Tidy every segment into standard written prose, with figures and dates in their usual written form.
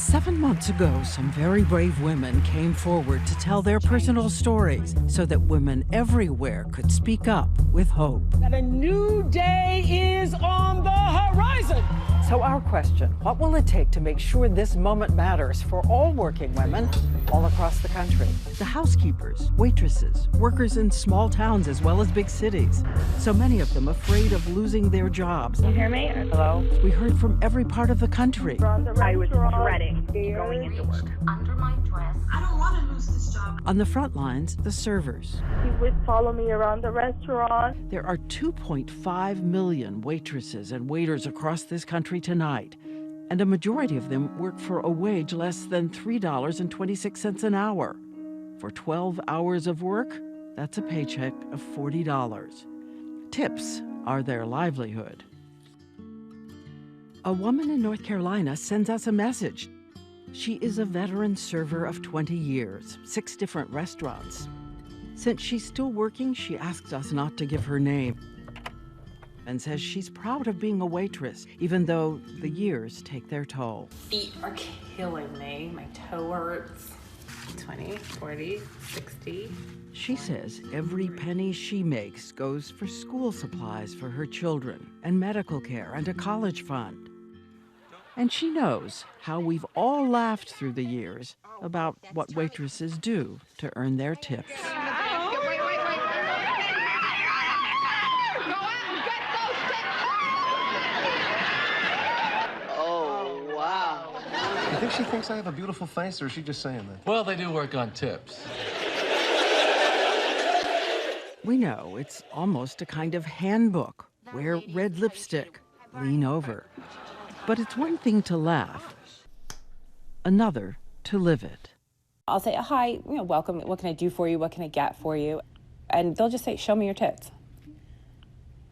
7 months ago, some very brave women came forward to tell their personal stories so that women everywhere could speak up with hope. That a new day is on the horizon. So our question, what will it take to make sure this moment matters for all working women all across the country? The housekeepers, waitresses, workers in small towns as well as big cities. So many of them afraid of losing their jobs. Can you hear me? Hello? We heard from every part of the country. I was dreading going into work. Under my dress. I don't want to lose this job. On the front lines, the servers. He would follow me around the restaurant. There are 2.5 million waitresses and waiters across this country tonight, and a majority of them work for a wage less than $3.26 an hour. For 12 hours of work, that's a paycheck of $40. Tips are their livelihood. A woman in North Carolina sends us a message. She is a veteran server of 20 years, 6 different restaurants. Since she's still working, she asks us not to give her name and says she's proud of being a waitress, even though the years take their toll. Feet are killing me. My toe hurts. 20, 40, 60. She says every penny she makes goes for school supplies for her children and medical care and a college fund. And she knows how we've all laughed through the years about what waitresses do to earn their tips. Oh, wow. You think she thinks I have a beautiful face, or is she just saying that? Well, they do work on tips. We know it's almost a kind of handbook. Wear red lipstick, lean over. But it's one thing to laugh, another to live it. I'll say, hi, welcome. What can I do for you? What can I get for you? And they'll just say, show me your tits.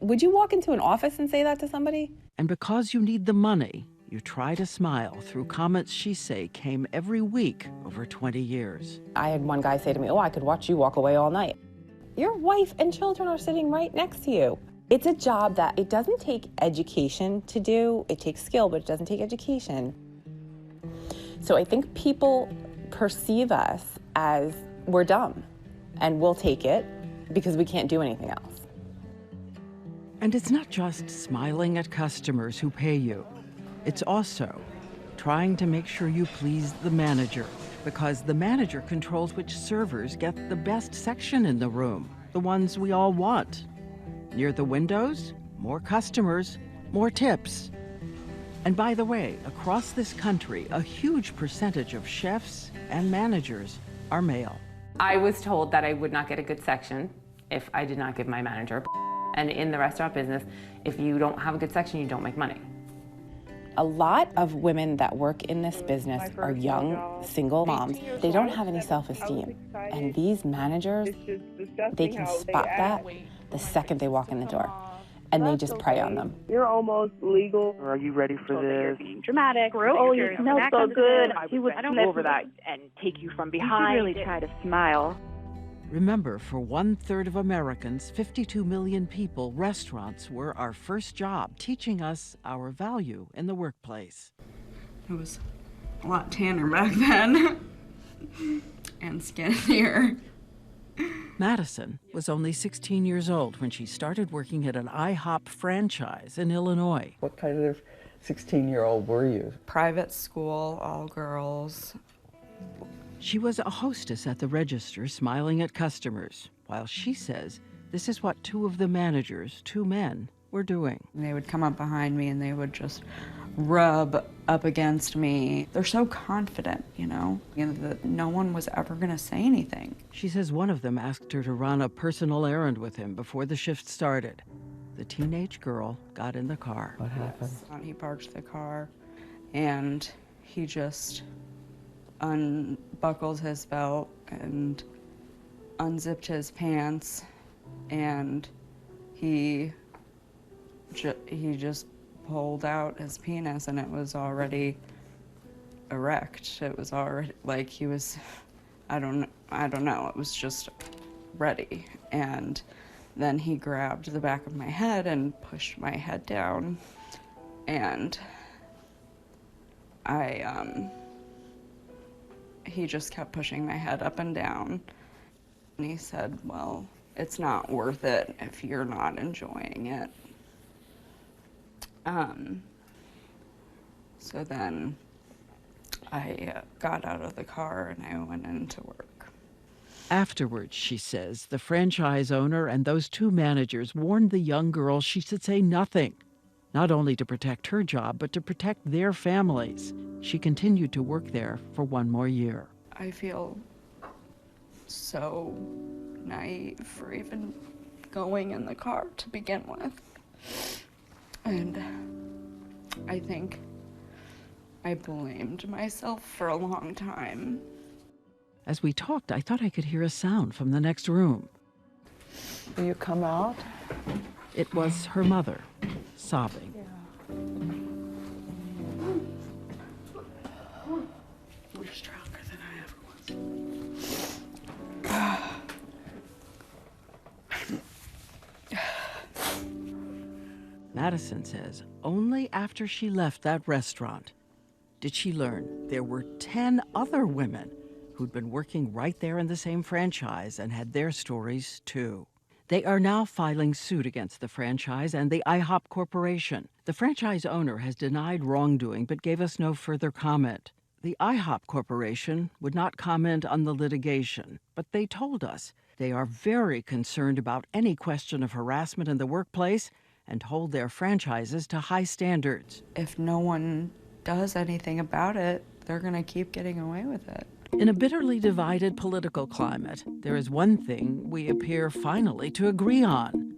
Would you walk into an office and say that to somebody? And because you need the money, you try to smile through comments she say came every week over 20 years. I had one guy say to me, I could watch you walk away all night. Your wife and children are sitting right next to you. It's a job that it doesn't take education to do. It takes skill, but it doesn't take education. So I think people perceive us as we're dumb, and we'll take it because we can't do anything else. And it's not just smiling at customers who pay you. It's also trying to make sure you please the manager, because the manager controls which servers get the best section in the room, the ones we all want. Near the windows, more customers, more tips. And by the way, across this country, a huge percentage of chefs and managers are male. I was told that I would not get a good section if I did not give my manager. And in the restaurant business, if you don't have a good section, you don't make money. A lot of women that work in this business are young, single moms. They don't have any self-esteem. And these managers, they can spot that the second they walk in the door. And they just prey on them. You're almost legal. Are you ready for this? Being dramatic. Oh, you smell so good. He would go over that and take you from behind. You should really try to smile. Remember, for 1/3 of Americans, 52 million people, restaurants were our first job, teaching us our value in the workplace. It was a lot tanner back then and skinnier. Madison was only 16 years old when she started working at an IHOP franchise in Illinois. What kind of 16-year-old were you? Private school, all girls. She was a hostess at the register, smiling at customers, while she says this is what 2 of the managers, 2 men, were doing. They would come up behind me and they would just rub up against me. They're so confident, that no one was ever gonna say anything. She says one of them asked her to run a personal errand with him before the shift started. The teenage girl got in the car. What happened? He parked the car and he just unbuckled his belt and unzipped his pants, and he just pulled out his penis, and it was already erect. It was already, like, he was, I don't know, it was just ready. And then he grabbed the back of my head and pushed my head down, and I he just kept pushing my head up and down. And he said, well, it's not worth it if you're not enjoying it. So then I got out of the car and I went into work. Afterwards, she says, the franchise owner and those 2 managers warned the young girl she should say nothing, not only to protect her job, but to protect their families. She continued to work there for 1 more year. I feel so naive for even going in the car to begin with. And I think I blamed myself for a long time. As we talked, I thought I could hear a sound from the next room. Will you come out? It was her mother, sobbing. You're stronger than I ever was. Madison says only after she left that restaurant did she learn there were 10 other women who'd been working right there in the same franchise and had their stories too. They are now filing suit against the franchise and the IHOP Corporation. The franchise owner has denied wrongdoing but gave us no further comment. The IHOP Corporation would not comment on the litigation, but they told us they are very concerned about any question of harassment in the workplace and hold their franchises to high standards. If no one does anything about it, they're gonna keep getting away with it. In a bitterly divided political climate, there is one thing we appear finally to agree on.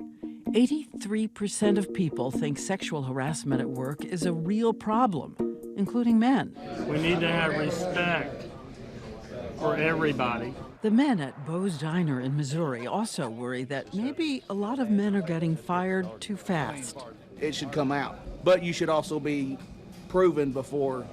83% of people think sexual harassment at work is a real problem, including men. We need to have respect for everybody. The men at Bo's Diner in Missouri also worry that maybe a lot of men are getting fired too fast. It should come out, but you should also be proven before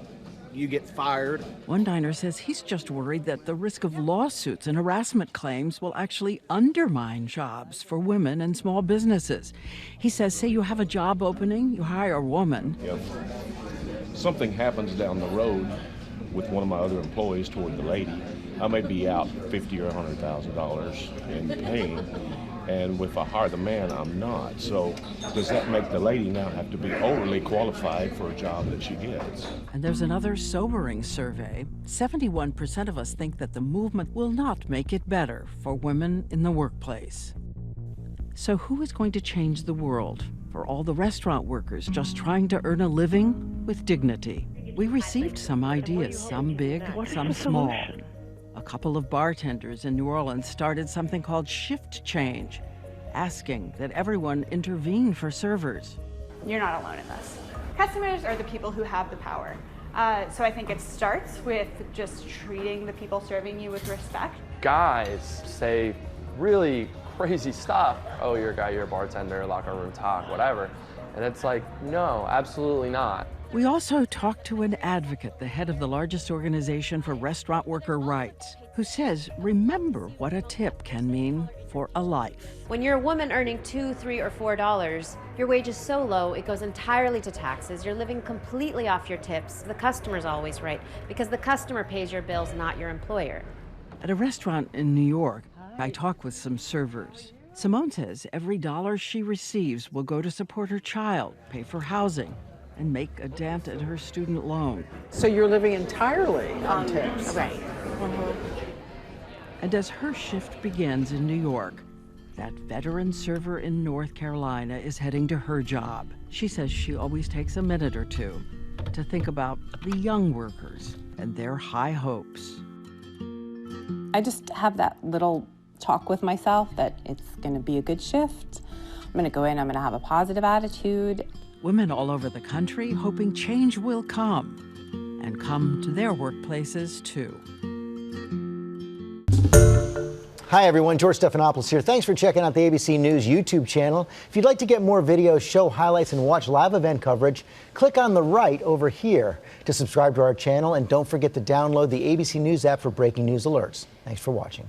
you get fired. One diner says he's just worried that the risk of lawsuits and harassment claims will actually undermine jobs for women and small businesses. He says, say you have a job opening, you hire a woman. If something happens down the road with one of my other employees toward the lady, I may be out $50,000 or $100,000 in pain. And if I hire the man, I'm not. So does that make the lady now have to be overly qualified for a job that she gets? And there's another sobering survey. 71% of us think that the movement will not make it better for women in the workplace. So who is going to change the world for all the restaurant workers just trying to earn a living with dignity? We received some ideas, some big, some small. A couple of bartenders in New Orleans started something called Shift Change, asking that everyone intervene for servers. You're not alone in this. Customers are the people who have the power. So I think it starts with just treating the people serving you with respect. Guys say really crazy stuff. Oh, you're a guy, you're a bartender, locker room talk, whatever. And it's like, no, absolutely not. We also talked to an advocate, the head of the largest organization for restaurant worker rights, who says, remember what a tip can mean for a life. When you're a woman earning $2, $3, or $4, your wage is so low, it goes entirely to taxes. You're living completely off your tips. The customer's always right, because the customer pays your bills, not your employer. At a restaurant in New York, I talked with some servers. Simone says every dollar she receives will go to support her child, pay for housing, and make a dent in her student loan. So you're living entirely on tips. Right. And as her shift begins in New York, that veteran server in North Carolina is heading to her job. She says she always takes a minute or two to think about the young workers and their high hopes. I just have that little talk with myself that it's going to be a good shift. I'm going to go in, I'm going to have a positive attitude. Women all over the country hoping change will come, and come to their workplaces too. Hi everyone, George Stephanopoulos here. Thanks for checking out the ABC News YouTube channel. If you'd like to get more videos, show highlights, and watch live event coverage, click on the right over here to subscribe to our channel, and don't forget to download the ABC News app for breaking news alerts. Thanks for watching.